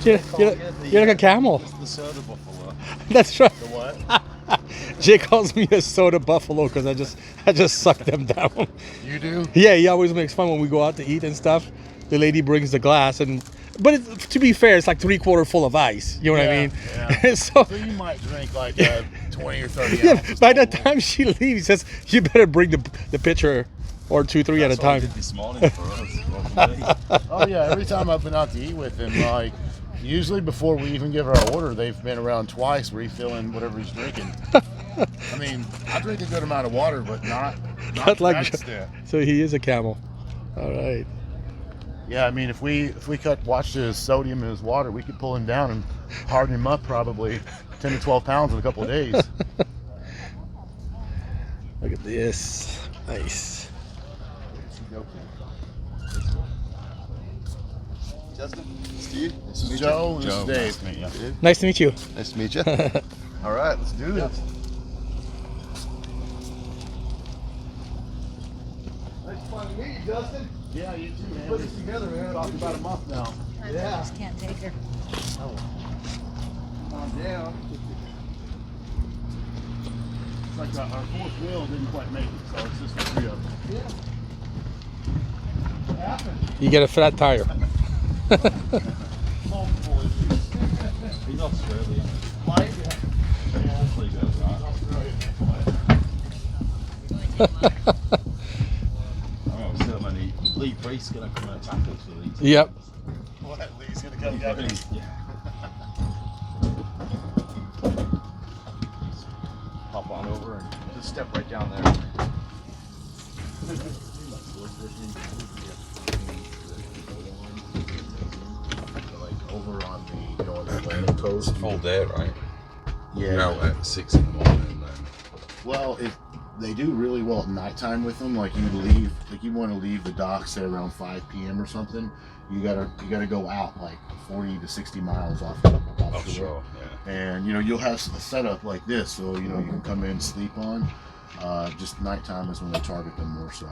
You're like a camel. The soda buffalo. That's right. The what? Jay calls me a soda buffalo because I just suck them down. You do? Yeah, he always makes fun when we go out to eat and stuff. The lady brings the glass but to be fair, it's like 3/4 full of ice. You know what I mean? Yeah. so you might drink like 20 or 30 yeah, ounces. by the time she leaves, he says, you better bring the pitcher or 2, 3 at a time. Did this morning for us. Oh yeah, every time I've been out to eat with him, like usually before we even give our order, they've been around twice refilling whatever he's drinking. I mean, I drink a good amount of water, but not like that. So he is a camel. All right. Yeah, I mean, if we watch his sodium in his water, we could pull him down and harden him up probably 10 to 12 pounds in a couple of days. Look at this. Nice. Justin, Steve, This is Joe and this is Dave. Nice to meet you. Nice to meet you. All right, let's do this. Nice fun to meet you, Justin. Yeah, you too, man. Put this together, man. Talked about a month now. I just can't take her. Come on down. It's like our fourth wheel didn't quite make it, so it's just the three of them. Yeah. What happened? You get a flat tire. Multiple issues. He's Australian. Mike? Yeah. Hopefully he goes that. Oh, so many. Lee Priest's going to come and attack us for these. Yep. What? Lee's going to come get me? Yeah. Hop on over and just step right down there. Like over on the North Atlantic coast. Full day, right? Yeah. You're out at 6 in the morning then. Well, they do really well at nighttime with them. Like you want to leave the docks at around 5 p.m. or something. You gotta go out like 40 to 60 miles off Oh, sure, yeah. And you'll have a setup like this, so you can come in and sleep on. Just nighttime is when they target them more so.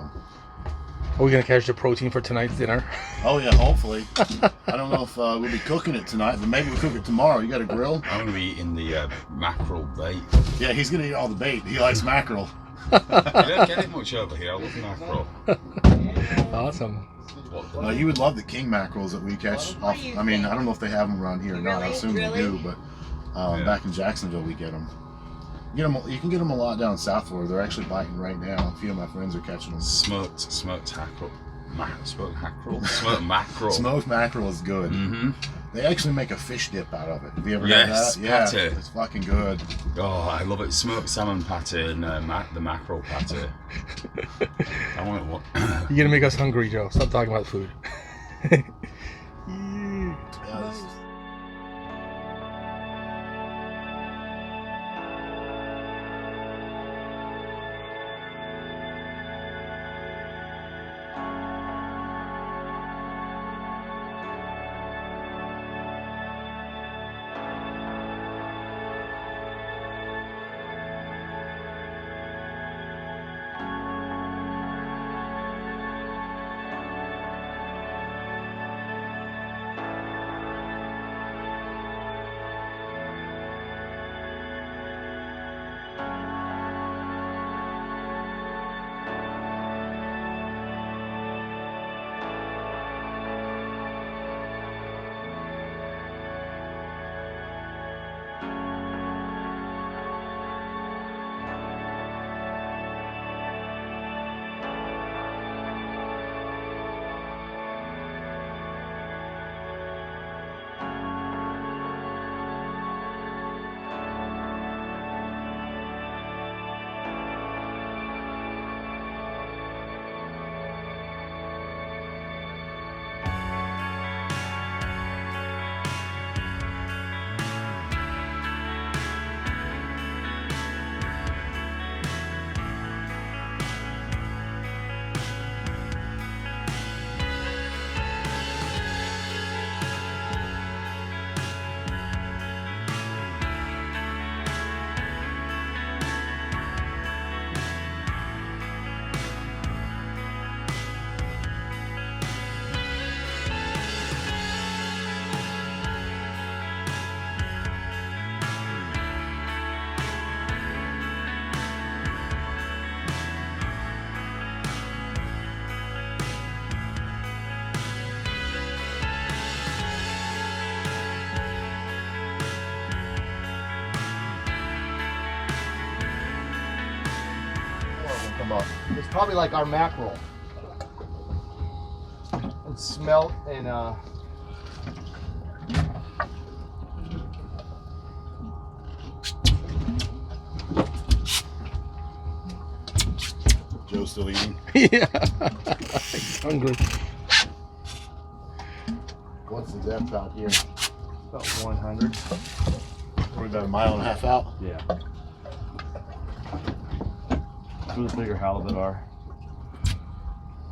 Are we gonna catch the protein for tonight's dinner? Oh yeah, hopefully. I don't know if we'll be cooking it tonight, but maybe we'll cook it tomorrow. You got a grill? I'm going to be eating the mackerel bait. Yeah, he's gonna eat all the bait. He likes mackerel. You don't get it much over here. I love mackerel. Awesome. You would love the king mackerels that we catch off. I mean, I don't know if they have them around here or not. I assume they do, but back in Jacksonville we get them. You can get them a lot down south where they're actually biting right now. A few of my friends are catching them. Smoked mackerel. Smoked mackerel. Smoked mackerel is good. Mm-hmm. They actually make a fish dip out of it. Have you ever had that? Yeah, pate. it's fucking good. Oh, I love it. Smoked salmon pate and the mackerel pate. I want one. You're gonna make us hungry, Joe. Stop talking about food. them up. It's probably like our mackerel. And smelt and Joe's still eating. Yeah. He's hungry. What's the depth out here? about 100. We're about a mile and a half out. Yeah. That's where the bigger halibut are.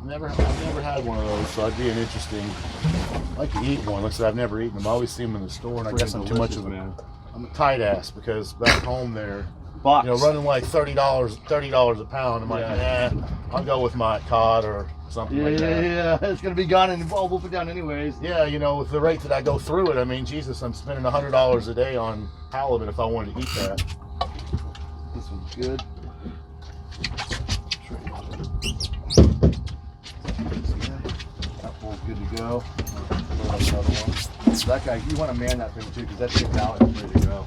I've never had one of those, so that'd be an interesting. I'd like to eat one. Like I said, I've never eaten them. I always see them in the store, and I guess I'm too much of a man. I'm a tight ass because back home they're Box. running like $30 a pound. I'm like, I'll go with my cod or something like that. Yeah, it's gonna be gone and I'll wolf it down anyways. Yeah, with the rate that I go through it, I mean, Jesus, I'm spending $100 a day on halibut if I wanted to eat that. This one's good. That one's good to go. Another one. So that guy, you want to man that thing too, because that thing's out and ready to go.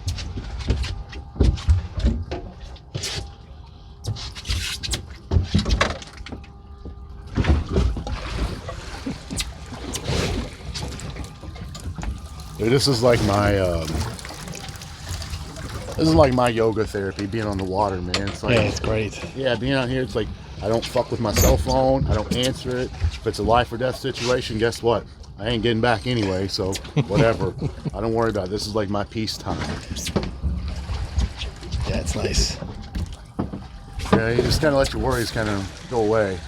Dude, this is like my yoga therapy, being on the water, man. It's like, Yeah, it's great. yeah, being out here, it's like I don't fuck with my cell phone. I don't answer it. If it's a life or death situation, guess what? I ain't getting back anyway, so whatever. I don't worry about it. This is like my peace time. Yeah, it's nice. Yeah, you just kind of let your worries kind of go away.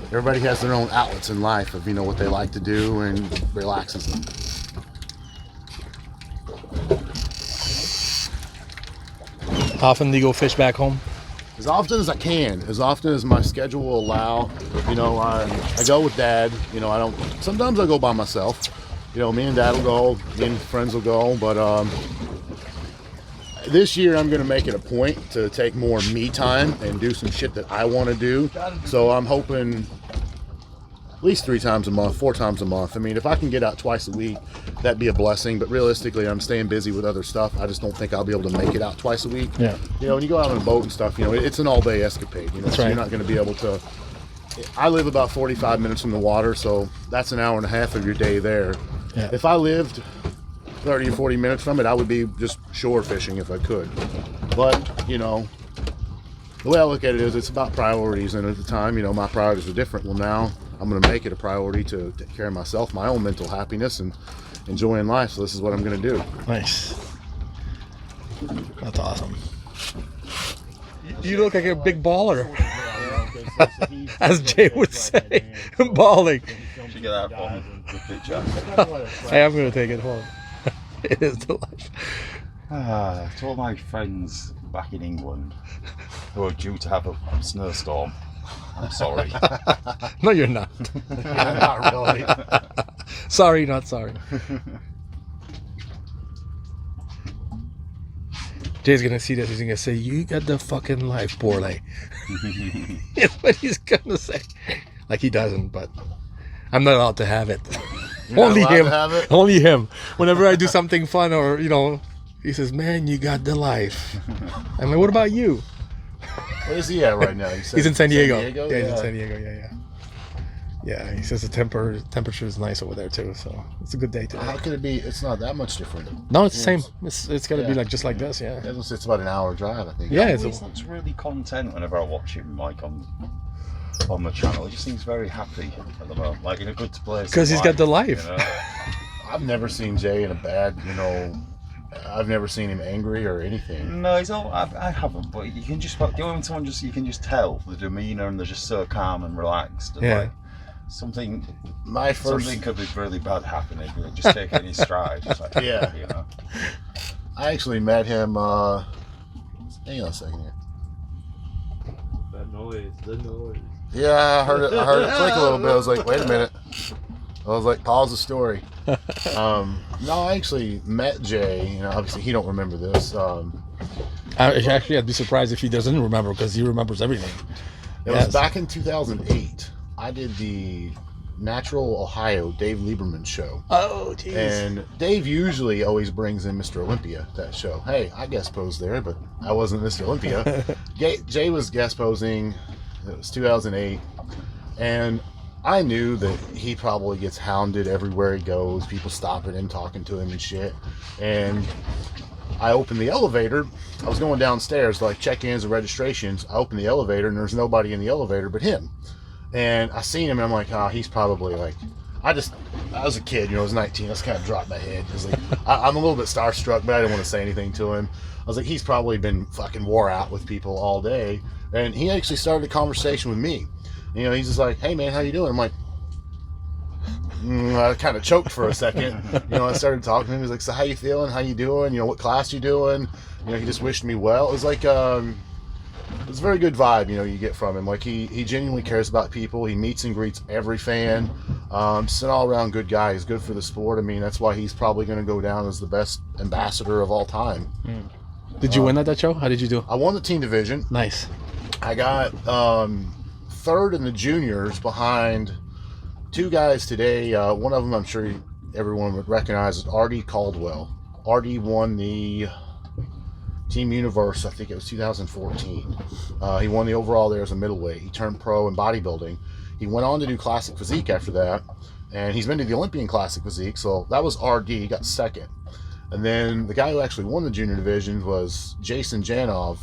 Everybody has their own outlets in life of what they like to do and relaxes them. Often do you go fish back home? As often as I can, as often as my schedule will allow. I go with Dad. I don't. Sometimes I go by myself. Me and Dad will go. Me and friends will go. But this year I'm gonna make it a point to take more me time and do some shit that I want to do. So I'm hoping at least 3 times a month, 4 times a month. I mean, if I can get out twice a week, that'd be a blessing. But realistically, I'm staying busy with other stuff. I just don't think I'll be able to make it out twice a week. Yeah. When you go out on a boat and stuff, it's an all-day escapade. That's so right. You're not going to be able to. I live about 45 minutes from the water, so that's an hour and a half of your day there. Yeah. If I lived 30 or 40 minutes from it, I would be just shore fishing if I could. But the way I look at it is, it's about priorities. And at the time, my priorities were different. Well, now I'm going to make it a priority to take care of myself, my own mental happiness, and enjoying life. So this is what I'm going to do. Nice. That's awesome. You look like a big baller, as Jay would say. Balling. Should get that from the picture. I am going to take it home. It is the life. To all my friends back in England who are due to have a snowstorm, I'm sorry. No, you're not. Not really. Sorry, not sorry. Jay's gonna see this. He's gonna say, "You got the fucking life, Borley." That's what he's gonna say. Like he doesn't, but I'm not allowed to have it. You're Only not allowed him. to have it? Only him. Whenever I do something fun, or he says, "Man, you got the life." I'm like, "What about you?" Where is he at right now? He's in San Diego. Yeah, Yeah. he's in San Diego. Yeah. Yeah, he says the temperature is nice over there too, so it's a good day today. How could it be? It's not that much different. No, it's the same. It's gotta be like just like this, yeah. It's about an hour drive, I think. Yeah, He always looks really content whenever I watch him, like on the channel. He just seems very happy at the moment, like in a good place. Because he's got the life. I've never seen Jay in a bad, I've never seen him angry or anything. No, I haven't, but you can just, when someone you can just tell the demeanour and they're just so calm and relaxed. And Yeah. like, something could be really bad happening. But just take it in his stride. Just like, Yeah. I actually met him. Hang on a second here. That noise, the noise. Yeah, I heard it click a little bit. I was like, wait a minute. I was like, pause the story. No, I actually met Jay. Obviously he don't remember this. I'd be surprised if he doesn't remember, because he remembers everything. It was back in 2008. I did the Natural Ohio Dave Lieberman show. Oh, jeez. And Dave usually always brings in Mr. Olympia to that show. Hey, I guest posed there, but I wasn't Mr. Olympia. Jay was guest posing It was 2008. And I knew that he probably gets hounded everywhere he goes. People stopping him, talking to him and shit. And I opened the elevator. I was going downstairs to like check-ins and registrations. I opened the elevator and there's nobody in the elevator but him. And I seen him and I'm like, oh, he's probably like, I was a kid, you know, I was 19. I just kind of dropped my head. I was like, I'm a little bit starstruck, but I didn't want to say anything to him. I was like, he's probably been fucking wore out with people all day. And he actually started a conversation with me. You know, he's just like, hey man, how you doing? I'm like, I kind of choked for a second. You know, I started talking to him. He's like, so how you feeling? How you doing? You know, what class you doing? You know, he just wished me well. It was like, it's a very good vibe, you know, you get from him. Like, he genuinely cares about people. He meets and greets every fan. Just an all-around good guy. He's good for the sport. I mean, that's why he's probably going to go down as the best ambassador of all time. Did you win at that show? How did you do? I won the team division. Nice. I got third in the juniors behind two guys today. One of them I'm sure everyone would recognize is Artie Caldwell. Artie won the Team Universe, I think it was 2014. He won the overall there as a middleweight. He turned pro in bodybuilding. He went on to do Classic Physique after that, and he's been to the Olympian Classic Physique, so that was RD. He got second. And then the guy who actually won the junior division was Jason Janov.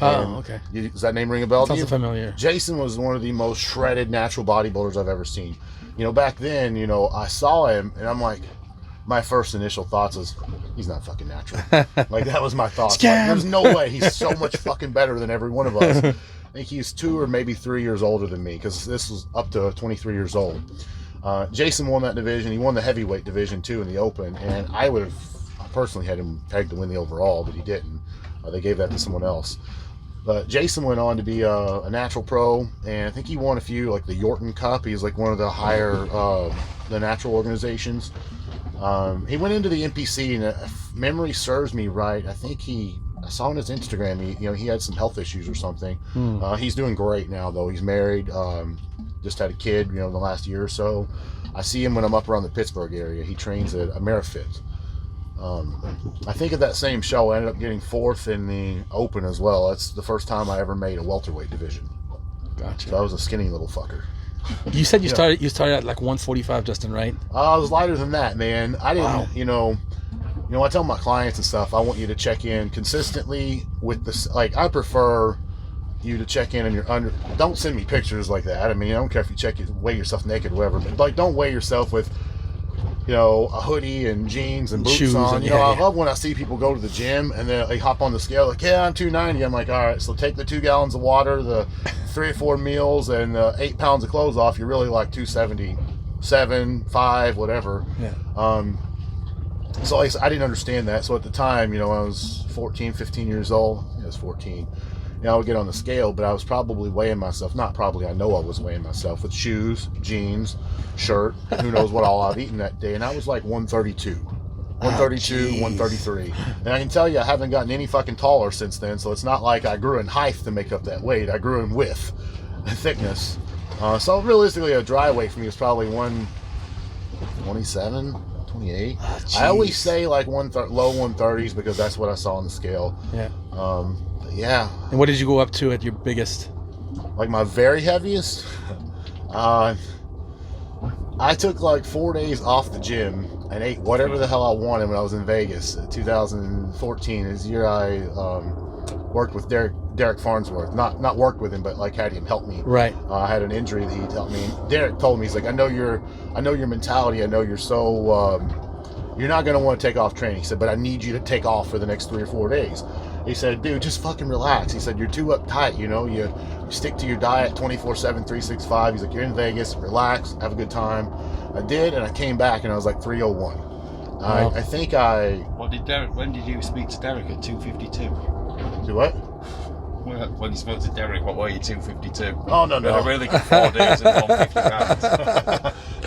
Oh, okay. Does that name ring a bell to you? Sounds familiar. Jason was one of the most shredded natural bodybuilders I've ever seen. You know, back then, you know, I saw him, and I'm like, my first initial thoughts was, he's not fucking natural. Like, that was my thoughts. Like, there's no way. He's so much fucking better than every one of us. I think he's 2 or maybe 3 years older than me, because this was up to 23 years old. Jason won that division. He won the heavyweight division, too, in the open, and I personally had him pegged to win the overall, but he didn't. They gave that to someone else. But Jason went on to be a natural pro, and I think he won a few, like the Yorton Cup. He's like one of the higher, the natural organizations. He went into the NPC, and if memory serves me right, I think I saw on his Instagram, he had some health issues or something. He's doing great now, though. He's married, just had a kid, in the last year or so. I see him when I'm up around the Pittsburgh area. He trains at AmeriFit. I think at that same show, I ended up getting 4th in the open as well. That's the first time I ever made a welterweight division. Gotcha. So I was a skinny little fucker. You said you started at like 145, Justin, right? I was lighter than that, man. I didn't, I tell my clients and stuff, I want you to check in consistently with this. Like, I prefer you to check in and you're under. Don't send me pictures like that. I mean, I don't care if you weigh yourself naked or whatever, but like, don't weigh yourself with, a hoodie and jeans and boots shoes on. and, I love when I see people go to the gym and then they hop on the scale like, yeah, I'm 290. I'm like, all right, so take the 2 gallons of water, the 3 or 4 meals, and 8 pounds of clothes off. You're really like 277, 5, whatever. Yeah. So I didn't understand that. So at the time, when I was 14, 15 years old, I was 14, I would get on the scale, but I was probably weighing myself. Not probably, I know I was weighing myself with shoes, jeans, shirt, who knows what all I've eaten that day. And I was like 132, 133. And I can tell you, I haven't gotten any fucking taller since then. So it's not like I grew in height to make up that weight. I grew in width and thickness. So realistically, a dry weight for me was probably 127, 28. I always say like low 130s because that's what I saw on the scale. Yeah. Yeah. And what did you go up to at your biggest? Like my very heaviest? I took like 4 days off the gym and ate whatever the hell I wanted when I was in Vegas. 2014 is the year I worked with Derek Farnsworth. Not worked with him, but like had him help me. Right. I had an injury that he helped me. Derek told me, he's like, I know your mentality. I know you're so you're not gonna want to take off training. He said, but I need you to take off for the next 3 or 4 days. He said, dude, just fucking relax. He said, you're too uptight, you stick to your diet 24/7, 365. He's like, you're in Vegas, relax, have a good time. I did, and I came back, and I was like 301. Wow. I think when did you speak to Derek at 252? Do what? When you spoke to Derek, what were you, 252? Oh, no. I really good 4 days and 150 pounds.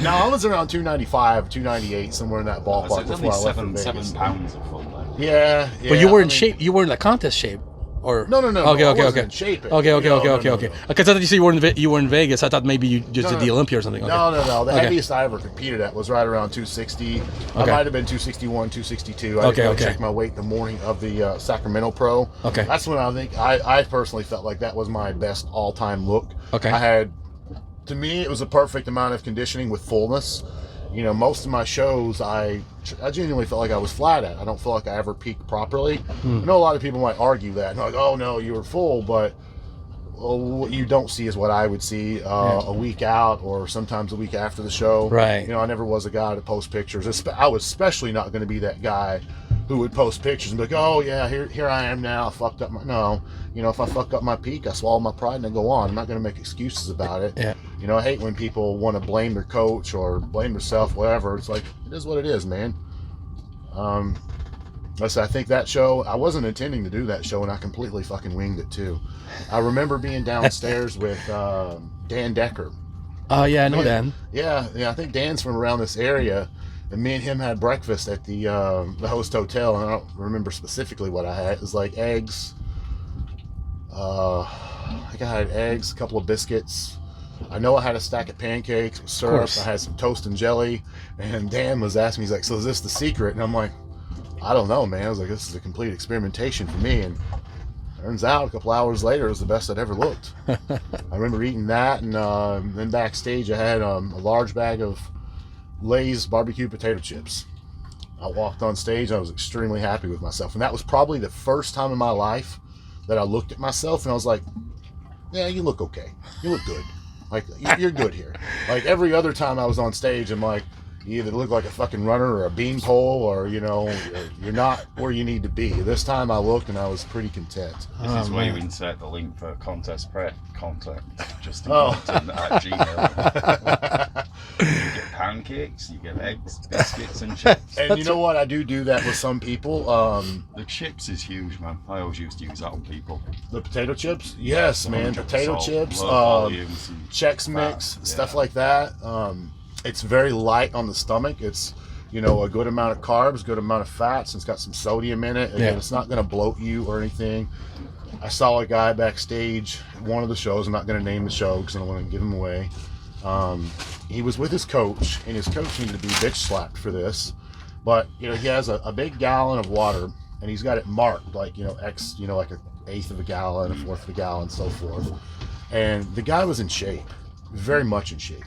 No, I was around 295, 298, somewhere in that ballpark. So it's before only I left for Vegas. 7 pounds of fun then. Yeah. But you were in shape. You were in like contest shape. or No. Okay, I okay, wasn't okay. in shape. Okay. Because I thought you said you were in Vegas. I thought maybe you just did the Olympia or something. Okay. No. The heaviest I ever competed at was right around 260. I might have been 261, 262. I didn't really check my weight the morning of the Sacramento Pro. Okay. That's when I think I personally felt like that was my best all-time look. Okay. To me, it was a perfect amount of conditioning with fullness. You know, most of my shows, I genuinely felt like I was flat at. I don't feel like I ever peaked properly. I know a lot of people might argue that. And like, oh, no, you were full. But what you don't see is what I would see a week out or sometimes a week after the show. Right. You know, I never was a guy to post pictures. I was especially not going to be that guy who would post pictures and be like, oh, yeah, here I am now. I fucked up No. You know, if I fuck up my peak, I swallow my pride and I go on. I'm not going to make excuses about it. Yeah. You know, I hate when people want to blame their coach or blame themselves, whatever. It's like, it is what it is, man. Listen, I think that show, I wasn't intending to do that show, and I completely fucking winged it, too. I remember being downstairs with Dan Decker. Oh, yeah, I know Dan. Yeah, I think Dan's from around this area. And me and him had breakfast at the host hotel, and I don't remember specifically what I had. It was like eggs. I think I had eggs, a couple of biscuits. I know I had a stack of pancakes with syrup. I had some toast and jelly. And Dan was asking me, he's like, so is this the secret? And I'm like, I don't know, man. I was like, this is a complete experimentation for me. And turns out a couple hours later, it was the best I'd ever looked. I remember eating that, and then backstage I had a large bag of Lay's barbecue potato chips. I walked on stage. I was extremely happy with myself, and that was probably the first time in my life that I looked at myself and I was like, yeah, you look okay. You look good. Like, you're good here. Like, every other time I was on stage, I'm like, you either look like a fucking runner or a beanpole, or, you know, you're not where you need to be. This time I looked and I was pretty content. This is where you insert the link for contest prep contact Justin Compton at Gmail. You get pancakes, you get eggs, biscuits, and chips. And you know what? I do that with some people. The chips is huge, man. I always used to use that on people. The potato chips? Yes, man. Potato chips, Chex Mix, stuff like that. It's very light on the stomach. It's, you know, a good amount of carbs, good amount of fats. It's got some sodium in it. Again, it's not going to bloat you or anything. I saw a guy backstage at one of the shows. I'm not going to name the show because I don't want to give him away. He was with his coach, and his coach needed to be bitch slapped for this. But, you know, he has a big gallon of water, and he's got it marked, like, you know, X, you know, like an eighth of a gallon, a fourth of a gallon, so forth. And the guy was in shape, very much in shape.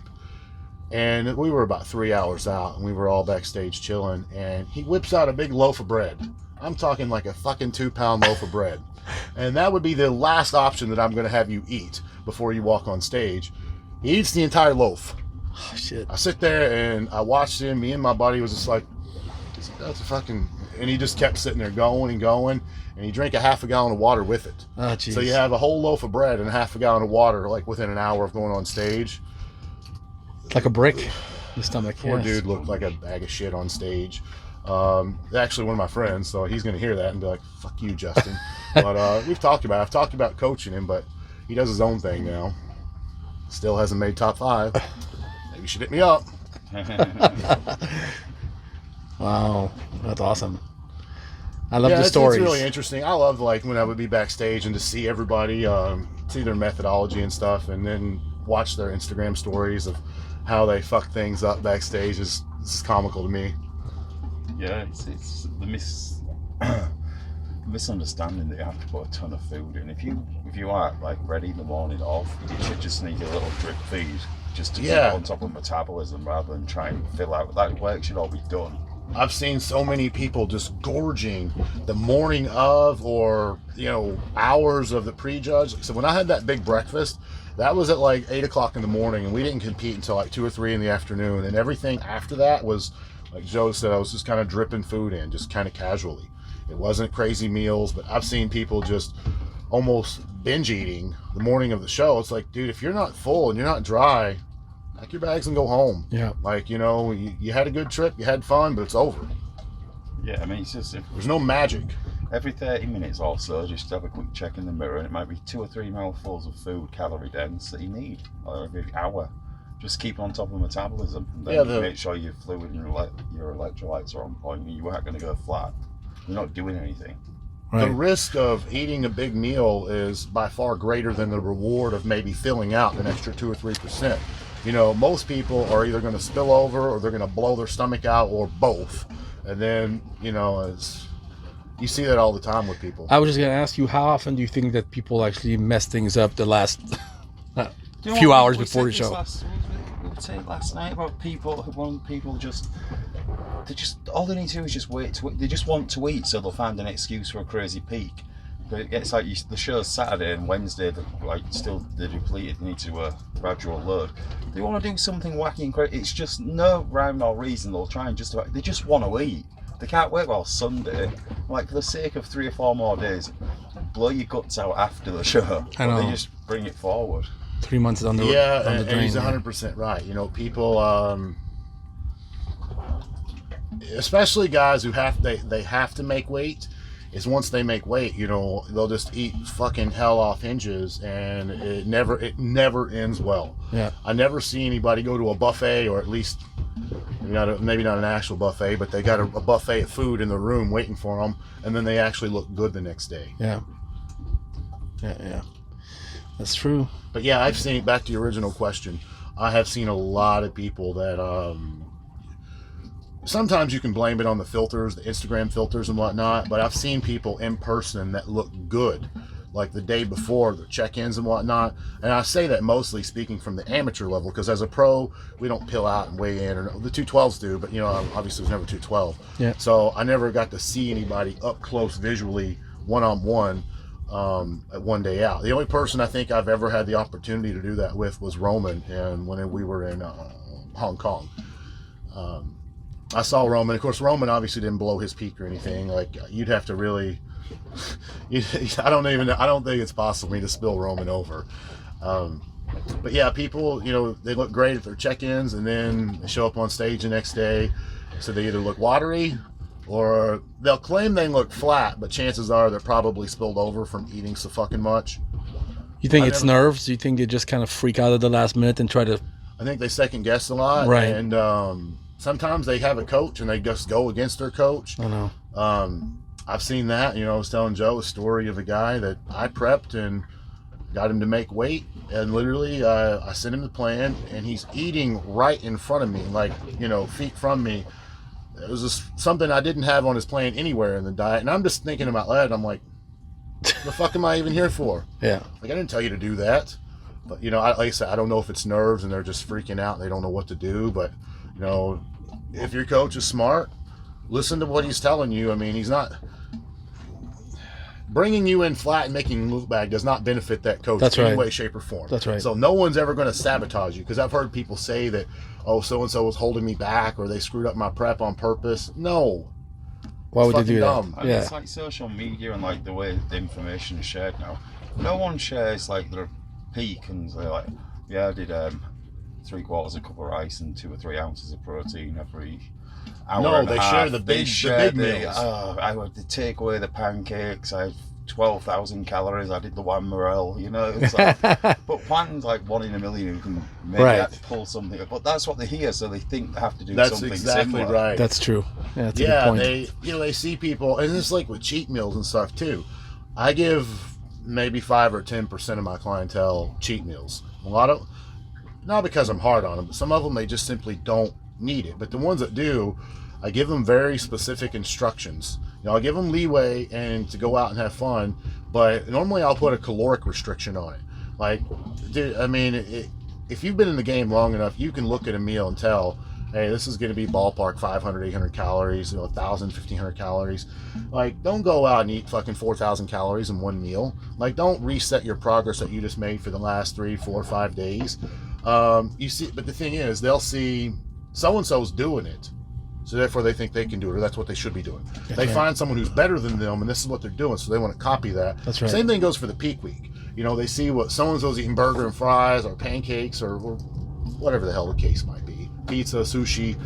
And we were about 3 hours out, and we were all backstage chilling, and he whips out a big loaf of bread. I'm talking like a fucking 2-pound loaf of bread. And that would be the last option that I'm going to have you eat before you walk on stage. He eats the entire loaf. Oh, shit. I sit there, and I watched him. Me and my buddy was just like, that's a fucking... And he just kept sitting there going and going, and he drank a half a gallon of water with it. Oh, jeez. So you have a whole loaf of bread and a half a gallon of water, like, within an hour of going on stage. Like a brick in the stomach. Poor dude looked like a bag of shit on stage. Actually, one of my friends, so he's going to hear that and be like, fuck you, Justin. But I've talked about coaching him, but he does his own thing now. Still hasn't made top 5. Maybe you should hit me up. Wow, that's awesome. I love the stories. It's really interesting. I love, like, when I would be backstage and to see everybody, see their methodology and stuff, and then watch their Instagram stories of how they fuck things up backstage is comical to me. Yeah, it's the misunderstanding that you have to put a ton of food in. If you are like ready the morning off, you should just need a little drip feed just to keep on top of metabolism rather than try and fill out. That work should all be done. I've seen so many people just gorging the morning of, or, you know, hours of the pre-judge. So when I had that big breakfast, that was at like 8 o'clock in the morning, and we didn't compete until like 2 or 3 in the afternoon. And everything after that was, like Joe said, I was just kind of dripping food in, just kind of casually. It wasn't crazy meals, but I've seen people just almost binge eating the morning of the show. It's like, dude, if you're not full and you're not dry, pack your bags and go home. Yeah. Like, you know, you had a good trip, you had fun, but it's over. Yeah, I mean, it's just... There's no magic. Every 30 minutes or so, just have a quick check in the mirror, and it might be 2 or 3 mouthfuls of food, calorie dense, that you need, or every hour. Just keep on top of metabolism, and then make sure your fluid and your electrolytes are on point, and you aren't going to go flat. You're not doing anything. Right. The risk of eating a big meal is by far greater than the reward of maybe filling out an extra 2 or 3%. You know, most people are either going to spill over or they're going to blow their stomach out or both. And then, you know, you see that all the time with people. I was just going to ask you, how often do you think that people actually mess things up the last You know few what, hours we before the said this show? We were saying last night about people all they need to do is just wait. They just want to eat, so they'll find an excuse for a crazy peak. But it gets like the show's Saturday and Wednesday, they're depleted. They need to gradual load. They want to do something wacky and crazy. It's just no rhyme or reason. They'll try and they just want to eat. They can't wait till Sunday. Like, for the sake of 3 or 4 more days, blow your guts out after the show. I know. They just bring it forward. 3 months down the Yeah, down the and drain. he's 100% right. You know, people, especially guys who they have to make weight, is once they make weight, you know, they'll just eat fucking hell off hinges, and it never ends well. Yeah. I never see anybody go to a buffet, or at least maybe not an actual buffet, but they got a buffet of food in the room waiting for them, and then they actually look good the next day. Yeah. Yeah. That's true. But yeah, I've seen, back to your original question, I have seen a lot of people that sometimes you can blame it on the filters, the Instagram filters and whatnot, but I've seen people in person that look good, like the day before, the check-ins and whatnot. And I say that mostly speaking from the amateur level, because as a pro, we don't pill out and weigh in, or the 212s do, but you know, obviously there's never 212. Yeah. So I never got to see anybody up close visually, one-on-one, at one day out. The only person I think I've ever had the opportunity to do that with was Roman, and when we were in Hong Kong. I saw Roman. Of course, Roman obviously didn't blow his peak or anything. Like, you'd have to really. I don't think it's possible for me to spill Roman over. But yeah, people, you know, they look great at their check-ins, and then they show up on stage the next day. So they either look watery, or they'll claim they look flat, but chances are they're probably spilled over from eating so fucking much. You think it's nerves? You think they just kind of freak out at the last minute and try to... I think they second guess a lot. Right. And sometimes they have a coach and they just go against their coach. I know. I've seen that. You know, I was telling Joe a story of a guy that I prepped and got him to make weight. And literally, I sent him the plan, and he's eating right in front of me, like, you know, feet from me. It was just something I didn't have on his plan anywhere in the diet. And I'm just thinking about that. I'm like, the fuck am I even here for? Yeah. Like, I didn't tell you to do that. But, you know, like I said, I don't know if it's nerves and they're just freaking out and they don't know what to do. But, you know, if your coach is smart, listen to what he's telling you. I mean, he's not... Bringing you in flat and making you look bad does not benefit that coach in any way, shape, or form. That's right. So no one's ever going to sabotage you, because I've heard people say that, oh, so-and-so was holding me back, or they screwed up my prep on purpose. No. Why would they fucking do dumb. that? And Yeah. it's like social media and like the way the information is shared now. No one shares like their peak and they're like, yeah, I did 3/4 a cup of rice and 2 or 3 ounces of protein every hour. No, and a they half. share the big meals. I would take away the pancakes. I had 12,000 calories. I did the one morel. You know, it's like, but one's like 1 in a million who can maybe pull something. But that's what they hear, so they think they have to do something That's exactly similar. right. That's true. Yeah, that's a good point. they see people, and it's like with cheat meals and stuff too. I give maybe 5 or 10% of my clientele cheat meals. A lot of, not because I'm hard on them, but some of them they just simply don't need it. But the ones that do, I give them very specific instructions. You know, I'll give them leeway and to go out and have fun, but normally I'll put a caloric restriction on it. Like, dude, I mean, if you've been in the game long enough, you can look at a meal and tell, hey, this is going to be ballpark 500, 800 calories, 1,000, 1,500 calories. Like, don't go out and eat fucking 4,000 calories in one meal. Like, don't reset your progress that you just made for the last 3, 4, 5 days. You see, but the thing is, they'll see so-and-so's doing it, so therefore they think they can do it, or that's what they should be doing. They find someone who's better than them, and this is what they're doing, so they want to copy that. That's right. Same thing goes for the peak week. You know, they see what so-and-so's eating, burger and fries, or pancakes, or whatever the hell the case might be, pizza, sushi,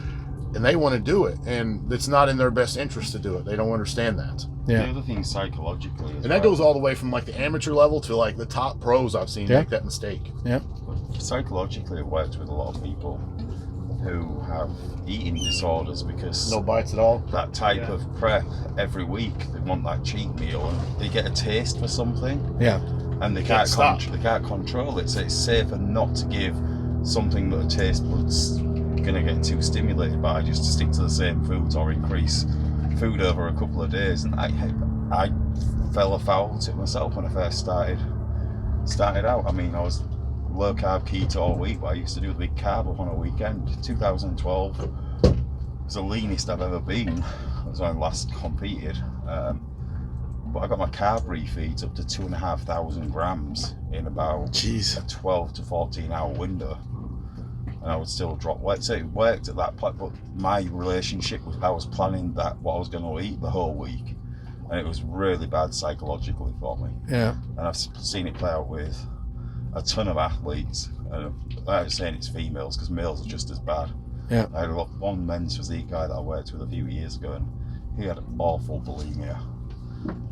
and they want to do it, and it's not in their best interest to do it. They don't understand that. The other thing is psychologically, And that goes all the way from like the amateur level to like the top pros I've seen make that mistake. Yeah. psychologically it works with a lot of people. who have eating disorders because No bites at all. that type of prep every week, they want that cheat meal and they get a taste for something. Yeah. And they Can't stop. they can't control it, so it's safer not to give something that a taste bud's gonna get too stimulated by, just to stick to the same foods or increase food over a couple of days. And I fell afoul to it myself when I first started out. I mean, I was low carb keto all week, but I used to do a big carb up on a weekend. 2012 was the leanest I've ever been. That was when I last competed. But I got my carb refeeds up to 2,500 grams in about Jeez. a 12 to 14 hour window, and I would still drop weight. So it worked at that point, but my relationship was, I was planning that what I was going to eat the whole week, and it was really bad psychologically for me. Yeah. And I've seen it play out with a ton of athletes. I'm not saying it's females, because males are just as bad. Yeah. I had one men's physique guy that I worked with a few years ago, and he had awful bulimia.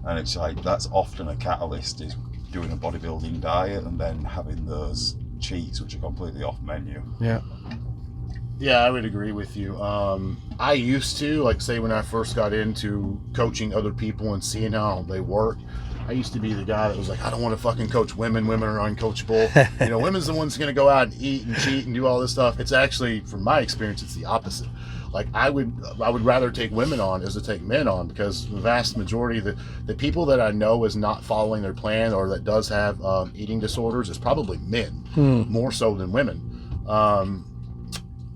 And it's like, that's often a catalyst, is doing a bodybuilding diet and then having those cheats which are completely off menu. Yeah. Yeah, I would agree with you. I used to, like, say when I first got into coaching other people and seeing how they work, I used to be the guy that was like, I don't want to fucking coach women. Women are uncoachable. You know, women's the ones going to go out and eat and cheat and do all this stuff. It's actually, from my experience, it's the opposite. Like, I would rather take women on as to take men on, because the vast majority of the people that I know is not following their plan or that does have eating disorders is probably men, more so than women.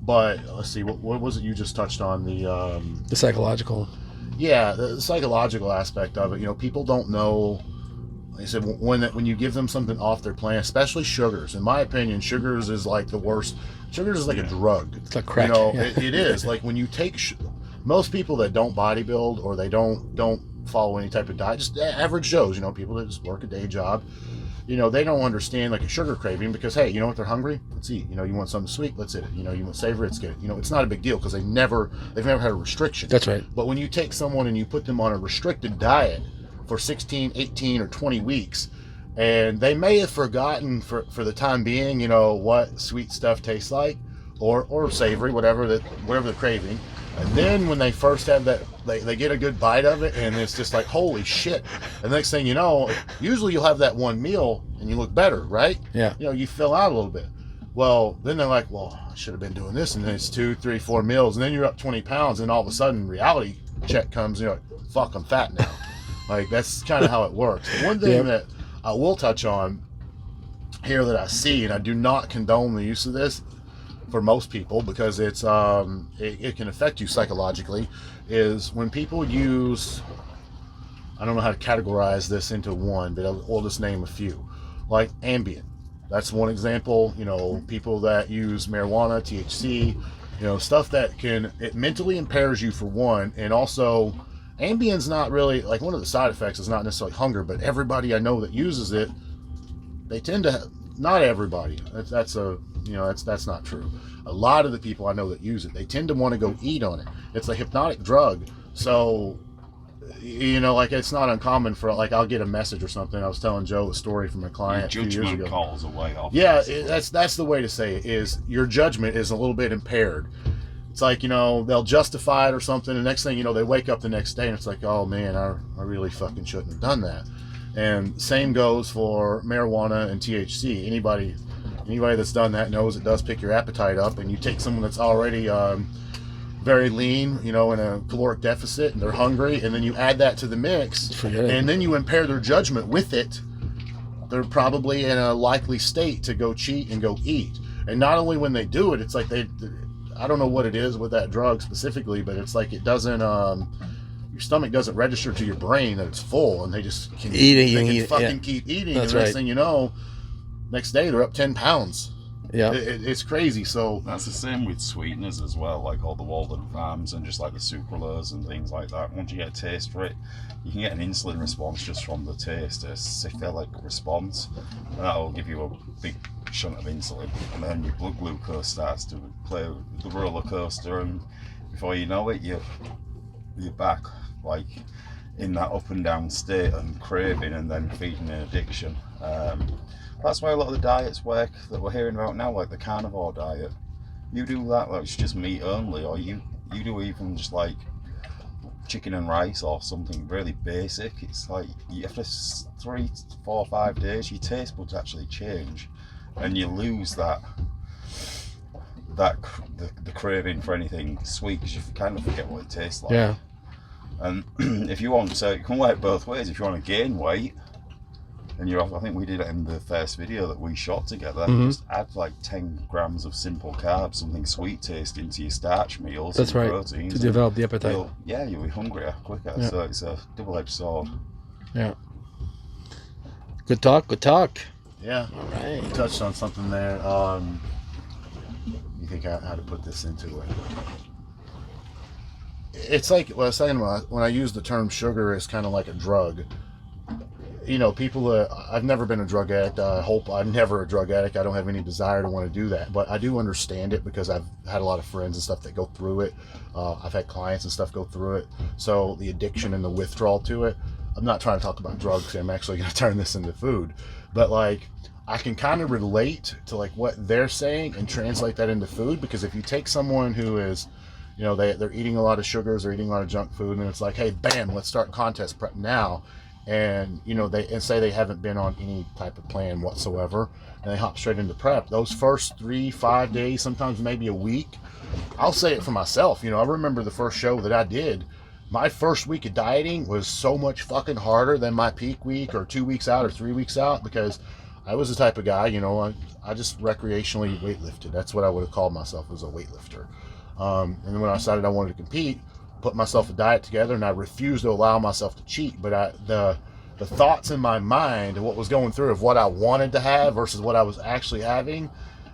But let's see, what was it you just touched on? The psychological. Yeah, the psychological aspect of it. You know, people don't know. Like I said, when you give them something off their plan, especially sugars. In my opinion, sugars is like the worst. Sugars is like a drug. It's like crack. You know, Yeah. it is. Like when you take most people that don't bodybuild or they don't follow any type of diet, just average Joes. You know, people that just work a day job. You know, they don't understand like a sugar craving, because hey, you know what, they're hungry, let's eat. You know, you want something sweet, let's eat it. You know, you want savory, let's get it. You know, it's not a big deal because they've never had a restriction. That's right. But when you take someone and you put them on a restricted diet for 16, 18, or 20 weeks, and they may have forgotten for the time being, you know, what sweet stuff tastes like, or savory, whatever they're craving. And then when they first have that, they get a good bite of it, and it's just like, holy shit. And the next thing you know, usually you'll have that one meal and you look better, right? Yeah. You know, you fill out a little bit. Well, then they're like, well, I should have been doing this. And then it's 2, 3, 4 meals. And then you're up 20 pounds. And all of a sudden, reality check comes, and you're like, fuck, I'm fat now. Like, that's kind of how it works. One thing that I will touch on here that I see, and I do not condone the use of this for most people, because it's it can affect you psychologically, is when people use, I don't know how to categorize this into one, but I'll just name a few, like Ambien. That's one example. You know, people that use marijuana, THC, you know, stuff that it mentally impairs you, for one, and also Ambien's not really, like, one of the side effects is not necessarily hunger, but everybody I know that uses it, they tend to, not everybody, that's not true. A lot of the people I know that use it, they tend to want to go eat on it. It's a hypnotic drug, so, you know, like, it's not uncommon for, like, I'll get a message or something. I was telling Joe a story from a client a few years Judgment ago. calls away off. Yeah, that's the way to say it, is your judgment is a little bit impaired. It's like, you know, they'll justify it or something, and the next thing you know, they wake up the next day and it's like, oh man, I really fucking shouldn't have done that. And same goes for marijuana and THC. Anybody that's done that knows it does pick your appetite up, and you take someone that's already very lean, you know, in a caloric deficit, and they're hungry, and then you add that to the mix, and then you impair their judgment with it, they're probably in a likely state to go cheat and go eat. And not only when they do it, it's like I don't know what it is with that drug specifically, but it's like it doesn't, your stomach doesn't register to your brain that it's full, and they just keep eating. That's and the next right. thing you know, next day they're up 10 pounds. Yeah. It's crazy. So that's the same with sweeteners as well, like all the Walden Farms and just like the sucralose and things like that. Once you get a taste for it, you can get an insulin response just from the taste, a cephalic response, and that'll give you a big shunt of insulin, and then your blood glucose starts to play the roller coaster, and before you know it, you're back, like, in that up and down state and craving, and then feeding an addiction. That's why a lot of the diets work that we're hearing about now, like the carnivore diet. You do that, like it's just meat only, or you do even just like chicken and rice or something really basic. It's like after 3, 4, 5 days, your taste buds actually change, and you lose the craving for anything sweet because you kind of forget what it tastes like. Yeah. And if you want, so it can work both ways. If you want to gain weight, and I think we did it in the first video that we shot together. Mm-hmm. Just add like 10 grams of simple carbs, something sweet tasting to your starch meals. That's right. Proteins, to develop the appetite. You'll be hungrier quicker. Yeah. So it's a double-edged sword. Yeah. Good talk. Good talk. Yeah. All right. You touched on something there. You think how to put this into it? It's like what I was saying when I use the term sugar is kind of like a drug. You know, people, I've never been a drug addict. I hope I'm never a drug addict. I don't have any desire to want to do that. But I do understand it because I've had a lot of friends and stuff that go through it. I've had clients and stuff go through it. So the addiction and the withdrawal to it, I'm not trying to talk about drugs. I'm actually going to turn this into food. But like, I can kind of relate to like what they're saying and translate that into food. Because if you take someone who is, you know, they're eating a lot of sugars, they're eating a lot of junk food, and it's like, hey, bam, let's start contest prep now. And you know, they say they haven't been on any type of plan whatsoever, and they hop straight into prep. Those first 3-5 days, sometimes maybe a week, I'll say it for myself. You know, I remember the first show that I did. My first week of dieting was so much fucking harder than my peak week or 2 weeks out or 3 weeks out, because I was the type of guy, you know, I just recreationally weightlifted. That's what I would have called myself, as a weightlifter. And then when I decided I wanted to compete, put myself a diet together, and I refused to allow myself to cheat. But the thoughts in my mind of what was going through of what I wanted to have versus what I was actually having,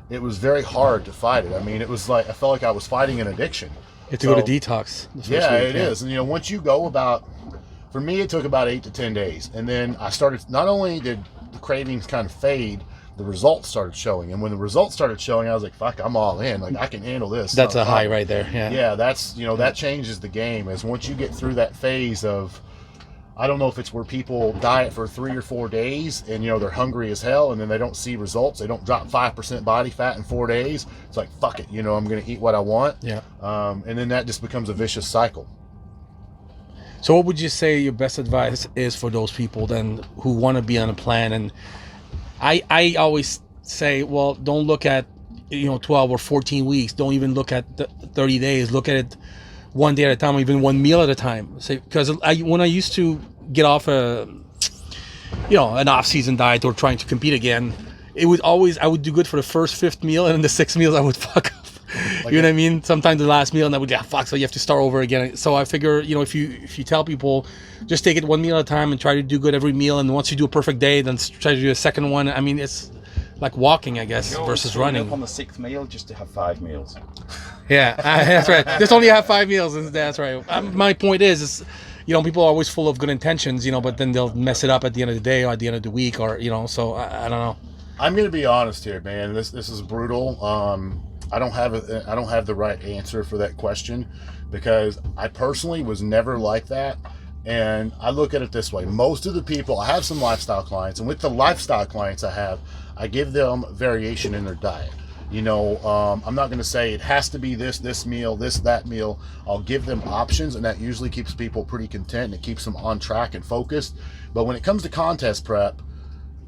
it was very hard to fight it. I mean, it was like I felt like I was fighting an addiction. You have to go to detox. Yeah, it is. And you know, once you go for me, it took about 8 to 10 days, and then I started. Not only did the cravings kind of fade, the results started showing. And when the results started showing, I was like, fuck, I'm all in. Like, I can handle this. That's a high right there. Yeah. Yeah, that's, you know, that changes the game. Is once you get through that phase of, I don't know if it's where people diet for 3 or 4 days and, you know, they're hungry as hell and then they don't see results. They don't drop 5% body fat in 4 days. It's like, fuck it, you know, I'm going to eat what I want. Yeah. And then that just becomes a vicious cycle. So what would you say your best advice is for those people then who want to be on a plan? And I always say, well, don't look at, you know, 12 or 14 weeks. Don't even look at the 30 days. Look at it one day at a time, or even one meal at a time. Say, because when I used to get off an off-season diet or trying to compete again, it would always, I would do good for the first 5th meal, and then the 6 meals I would fuck up. Like, you know what I mean? Sometimes the last meal, and I would, fuck, so you have to start over again. So I figure, you know, if you tell people, just take it one meal at a time and try to do good every meal, and once you do a perfect day, then try to do a second one. I mean, it's like walking, I guess, versus running. Up on the 6th meal just to have 5 meals. Yeah, that's right. Just only have 5 meals, and that's right. My point is, you know, people are always full of good intentions, you know, but then they'll mess it up at the end of the day or at the end of the week, or, you know, so I don't know. I'm going to be honest here, man. This is brutal. I don't have the right answer for that question, because I personally was never like that. And I look at it this way. Most of the people, I have some lifestyle clients, and with the lifestyle clients I give them variation in their diet. You know, I'm not going to say it has to be this meal, that meal. I'll give them options, and that usually keeps people pretty content, and it keeps them on track and focused. But when it comes to contest prep,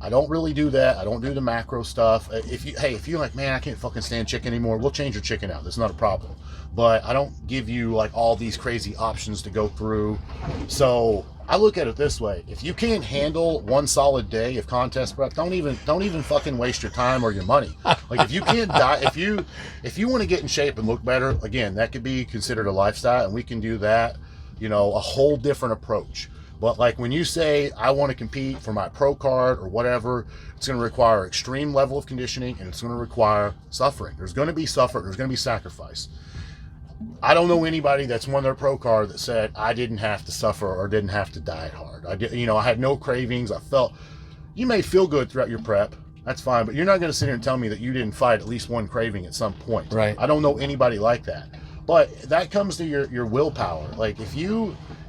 I don't really do that. I don't do the macro stuff. If you're like, man, I can't fucking stand chicken anymore, we'll change your chicken out. That's not a problem. But I don't give you like all these crazy options to go through. So I look at it this way: if you can't handle one solid day of contest prep, don't even fucking waste your time or your money. Like, if you can't if you want to get in shape and look better, again, that could be considered a lifestyle, and we can do that. You know, a whole different approach. But like when you say, I want to compete for my pro card or whatever, it's going to require extreme level of conditioning, and it's going to require suffering. There's going to be suffering. There's going to be sacrifice. I don't know anybody that's won their pro card that said, I didn't have to suffer or didn't have to diet hard. I had no cravings. You may feel good throughout your prep. That's fine. But you're not going to sit here and tell me that you didn't fight at least one craving at some point. Right. I don't know anybody like that. But that comes to your willpower. Like, if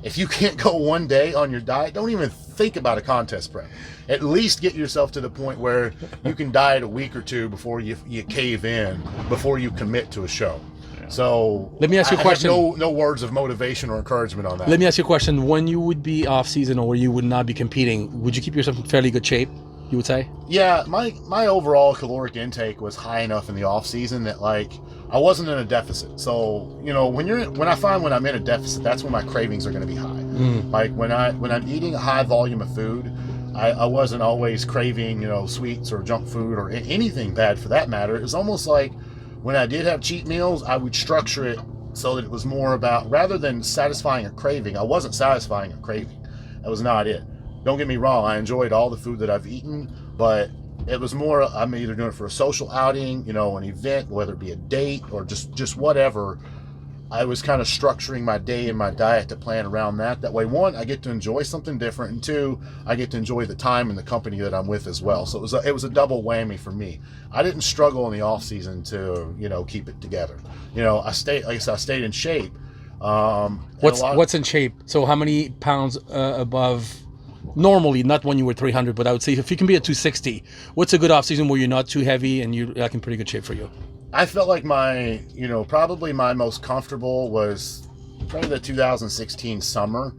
if you can't go one day on your diet, don't even think about a contest prep. At least get yourself to the point where you can diet a week or two before you cave in, before you commit to a show. So let me ask you a question. No words of motivation or encouragement on that. Let me ask you a question. When you would be off season or you would not be competing, would you keep yourself in fairly good shape, you would say? Yeah, my overall caloric intake was high enough in the off season that like I wasn't in a deficit. So, you know, when I find when I'm in a deficit, that's when my cravings are going to be high. Like when I'm eating a high volume of food, I wasn't always craving, you know, sweets or junk food or anything bad for that matter. It was almost like when I did have cheat meals, I would structure it so that it was more about, rather than satisfying a craving, I wasn't satisfying a craving. That was not it. Don't get me wrong, I enjoyed all the food that I've eaten, but it was more, I'm either doing it for a social outing, you know, an event, whether it be a date or just whatever. I was kind of structuring my day and my diet to plan around that. That way, one, I get to enjoy something different, and two, I get to enjoy the time and the company that I'm with as well. So it was a double whammy for me. I didn't struggle in the off season to, you know, keep it together. You know, I stayed in shape. What's in shape? So how many pounds above? Normally, not when you were 300, but I would say if you can be at 260, what's a good off season where you're not too heavy and you're like in pretty good shape for you? I felt like probably my most comfortable was probably the 2016 summer.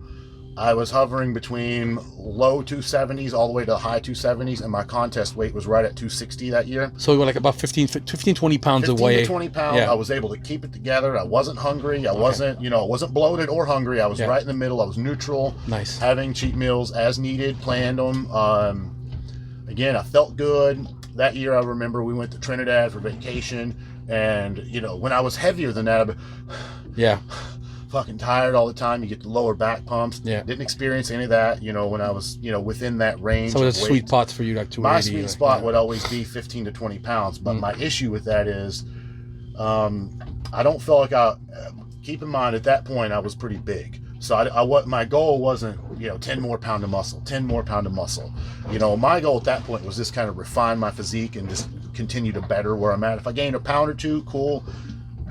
I was hovering between low 270s all the way to high 270s, and my contest weight was right at 260 that year. So you were like about 20 pounds 15 away. to 20 pounds. Yeah. I was able to keep it together. I wasn't hungry. I wasn't bloated or hungry. I was right in the middle. I was neutral. Nice. Having cheat meals as needed, planned them. Again, I felt good. That year, I remember we went to Trinidad for vacation, and, you know, when I was heavier than that, fucking tired all the time. You get the lower back pumps. Yeah. Didn't experience any of that, you know, when I was, you know, within that range. So the of sweet weight. spots for you, like 280. My sweet spot would always be 15 to 20 pounds. But my issue with that is, I don't feel like keep in mind, at that point, I was pretty big. So my goal wasn't, you know, 10 more pound of muscle. You know, my goal at that point was just kind of refine my physique and just continue to better where I'm at. If I gained a pound or two, cool.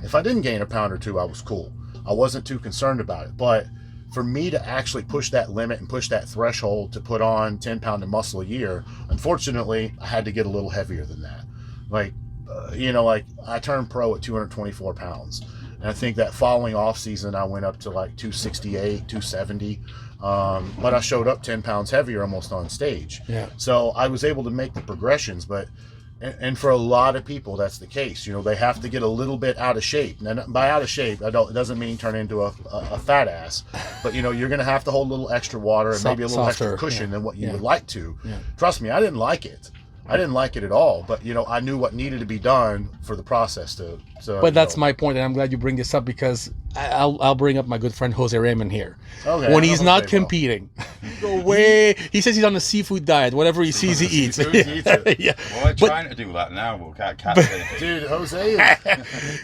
If I didn't gain a pound or two, I was cool. I wasn't too concerned about it. But for me to actually push that limit and push that threshold to put on 10 pound of muscle a year, unfortunately, I had to get a little heavier than that. Like, you know, like I turned pro at 224 pounds. And I think that following off season, I went up to like 268, 270. But I showed up 10 pounds heavier almost on stage. Yeah. So I was able to make the progressions, and for a lot of people, that's the case. You know, they have to get a little bit out of shape. Now, by out of shape, it doesn't mean turn into a fat ass, but, you know, you're going to have to hold a little extra water and maybe a little extra cushion than what you would like to. Yeah. Trust me, I didn't like it. I didn't like it at all, but, you know, I knew what needed to be done for the process to but that's my point, and I'm glad you bring this up, because I'll bring up my good friend Jose Raymond here. Okay, when he's not competing, go away. He says he's on a seafood diet. Whatever he sees, he eats. Yeah. Well, we're trying to do that now. We'll catch it. Dude, Jose,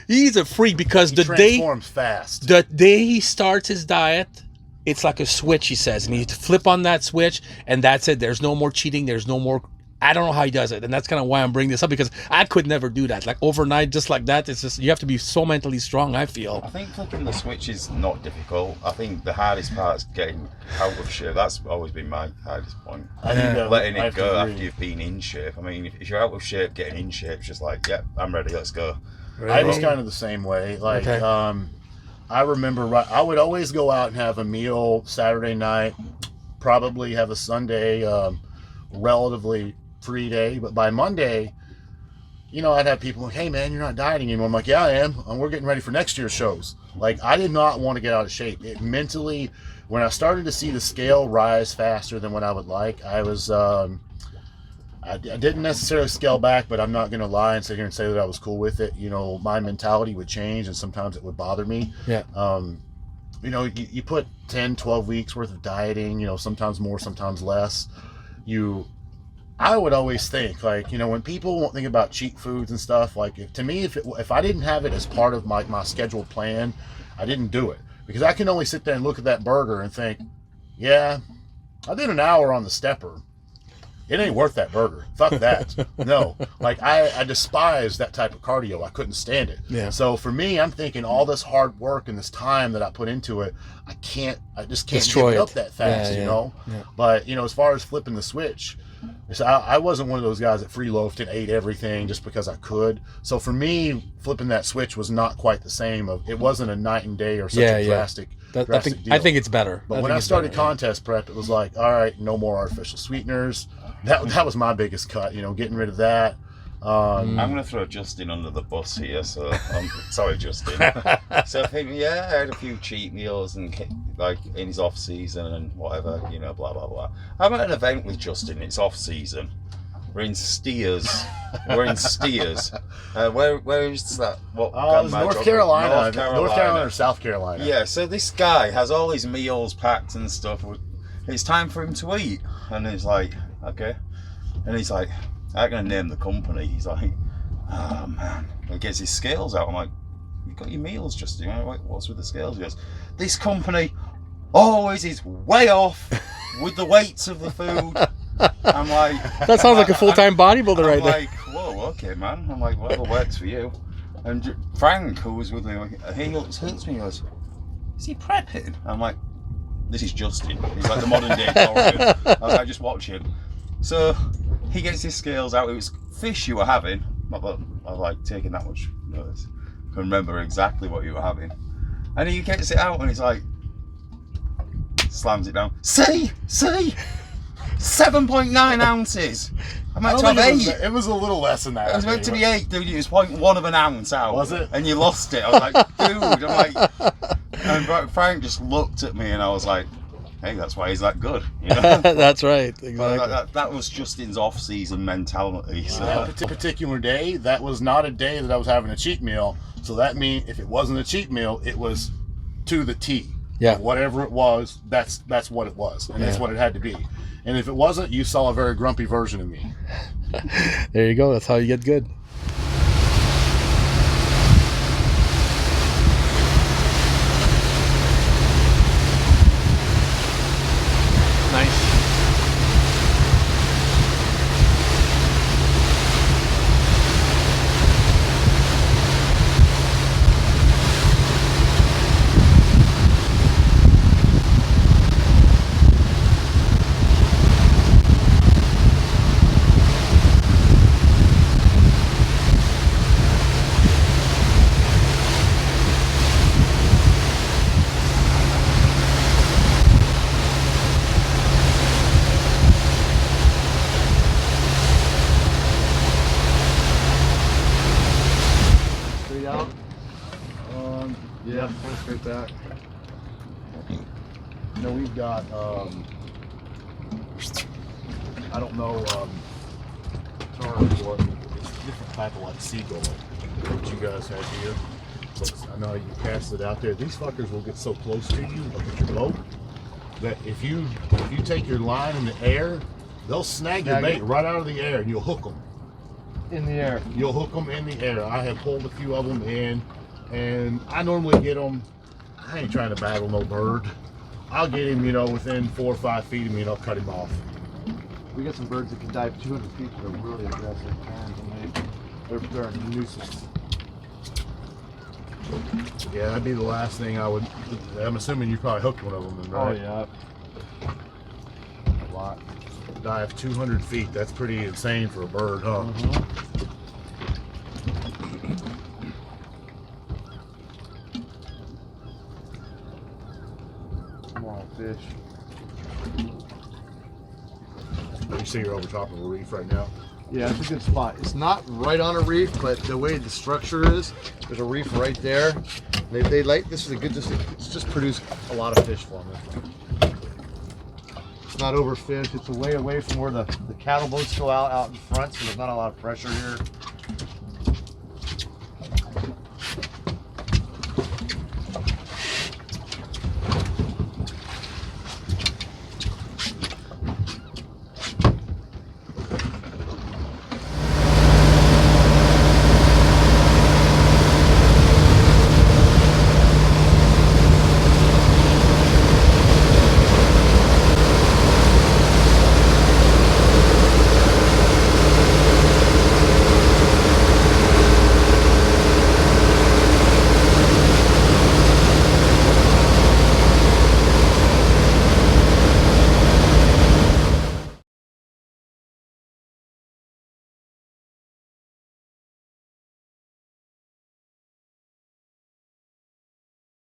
he's a freak, because he transforms fast. The day he starts his diet, it's like a switch, he says, and you flip on that switch, and that's it. There's no more cheating. There's no more. I don't know how he does it, and that's kind of why I'm bringing this up, because I could never do that. Like overnight, just like that, it's just, you have to be so mentally strong, I feel. I think flipping the switch is not difficult. I think the hardest part is getting out of shape. That's always been my hardest point. Letting it go after you've been in shape. I mean, if you're out of shape, getting in shape, it's just like, yeah, I'm ready, let's go. Really? I was kind of the same way. Like, I remember, I would always go out and have a meal Saturday night, probably have a Sunday, relatively free day, but by Monday, you know, I'd have people like, hey man, you're not dieting anymore. I'm like, yeah, I am, and we're getting ready for next year's shows. Like, I did not want to get out of shape. It mentally, when I started to see the scale rise faster than what I would like, I was, I didn't necessarily scale back, but I'm not going to lie and sit here and say that I was cool with it. You know, my mentality would change, and sometimes it would bother me. Yeah. You know, you put 10, 12 weeks worth of dieting, you know, sometimes more, sometimes less. I would always think, like, you know, when people won't think about cheat foods and stuff, like, if I didn't have it as part of my scheduled plan, I didn't do it. Because I can only sit there and look at that burger and think, yeah, I did an hour on the stepper. it ain't worth that burger. Fuck that. No, like I despise that type of cardio. I couldn't stand it. Yeah. So for me, I'm thinking all this hard work and this time that I put into it, I just can't Destroy give it up it. that fast, Yeah, you yeah, know. yeah. But you know, as far as flipping the switch, so I wasn't one of those guys that free loafed and ate everything just because I could. So for me, flipping that switch was not quite the same. It wasn't a night and day or such a drastic. I think it's better. But when I started contest prep, it was like, all right, no more artificial sweeteners. That was my biggest cut, you know, getting rid of that. I'm going to throw Justin under the bus here, so sorry, Justin. So I had a few cheat meals and like in his off season and whatever, you know, blah blah blah. I'm at an event with Justin. It's off season. We're in Steers. Where is that? What? It was North Carolina. North Carolina or South Carolina. Yeah. So this guy has all his meals packed and stuff. It's time for him to eat, and he's like, okay, and he's like, I'm gonna name the company. He's like, oh man. He gets his scales out. I'm like, you got your meals, Justin? I'm like, what's with the scales? He goes, this company always is way off with the weights of the food. I'm like, that sounds like a full-time bodybuilder right there. I'm like, whoa, okay, man. I'm like, whatever works for you. And Frank, who was with me, he looks at me and goes, is he prepping? I'm like, this is Justin. He's like the modern day Dorian. I'm like, just watch him. So he gets his scales out. It was fish you were having. Not that I was like taking that much notice. I can remember exactly what you were having. And he gets it out and he's like, slams it down. See? 7.9 ounces. I'm meant to have 8. It was a little less than that. It was meant to be 8, dude. It was 0.1 of an ounce out. Was it? And you lost it. I was like, dude. I'm like, and Frank just looked at me and I was like, hey, that's why he's that good. You know? That's right. Exactly. That was Justin's off-season mentality. So. That particular day, that was not a day that I was having a cheat meal. So that means if it wasn't a cheat meal, it was to the T. Yeah. Whatever it was, that's what it was, and that's what it had to be. And if it wasn't, you saw a very grumpy version of me. There you go. That's how you get good. Nice. Yeah, straight back. You know, we've got, I don't know, terms or it's a different type of like seagull that you guys have here. But I know you cast it out there. These fuckers will get so close to you, look at your boat, that if you take your line in the air, they'll snag your bait right out of the air and you'll hook them. In the air. You'll hook them in the air. I have pulled a few of them in, and I normally get them. I ain't trying to battle no bird. I'll get him, you know, within 4 or 5 feet of me, and I'll cut him off. We got some birds that can dive 200 feet that are really aggressive. They're a nuisance. Yeah, that'd be the last thing I would. I'm assuming you probably hooked one of them, then, right? Oh yeah. A lot. Dive 200 feet. That's pretty insane for a bird, huh? Mm-hmm. Come on, fish. You see you're over top of a reef right now. Yeah, it's a good spot. It's not right on a reef, but the way the structure is, there's a reef right there. They like this is a good. It's just produced a lot of fish for them. It's not overfished. It's way away from where the cattle boats go out in front, so there's not a lot of pressure here.